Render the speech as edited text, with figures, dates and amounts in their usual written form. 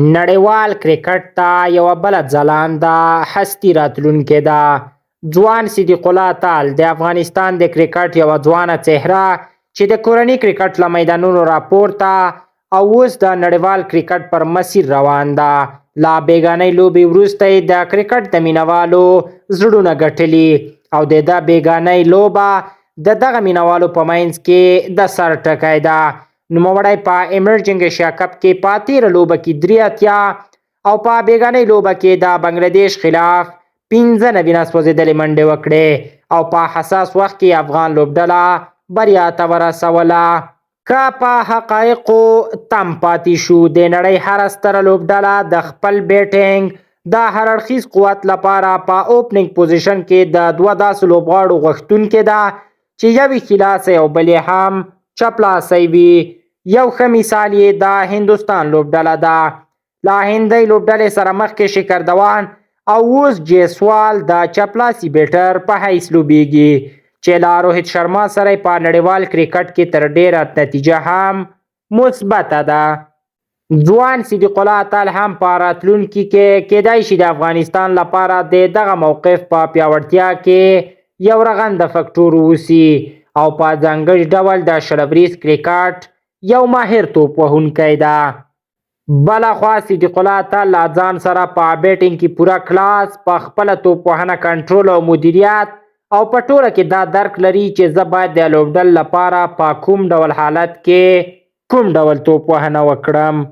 نړیوال کرکټ ته یوه بله ځلانده هستي راتلونکې ده. ځوان صدیق الله تعال د افغانستان د کرکټ یوه ځوانه څهره چې د کورني کرکټ له میدانونو راپورته او اوس د نړیوال کرکټ پر مسیر روان ده. لا بیګانۍ لوبې وروسته یې د کرکټ د مینوالو زړونه ګټلي او د ده بیګانۍ لوبه د دغه مینوالو په منځ کې د سر ټکی ده. نوموړی په ایمرجنګ ایشیا کپ کې په تېره لوبه کې 83 او په بیګانۍ لوبه کې د بنګلادیش خلاف 15 نسوځېدلې منډې وکړې او په حساس وخت کې افغان لوبډله بریا ته ورسوله. که په حقایقو تم پاتې شو، د نړۍ هره ستره لوبډله د خپل بیټینګ د هر اړخیز قوت لپاره په اوپننګ پوزیشن کې د دوه داسې لوبغاړو غوښتونکې ده چې یو یې ښي لاسی او بل یې هم چپ لاسی وي. یو ښه مثال یې د هندوستان لوبډله ده. له هندۍ لوبډلې سره مخکې شکر دوان او اوس جیسوال د چپلاسي بیټر په حیث لوبیږي چې له روهیت شرما سره په نړیوال کرکټ کې تر ډیره نتیجه هم مثبته ده. ځوان صدیق الله تعال هم په راتلونکي کې کیدای شي د افغانستان لپاره د دغه موقف په پیاوړتیا کې یو رغنده فکټور واوسي او په ځانګړي ډول د شلوریز کرکټ یو ماهر توپ وهونکی ده. بلخوا صدیق الله تعال له ځان سره په بیټینګ کې پوره کلاس، په خپله توپ وهنه کنټرول او مدیریت او په ټوله کې دا درک لري چې زه باید د لوبډل لپاره په کوم ډول حالت کې کوم ډول توپ وهنه وکړم.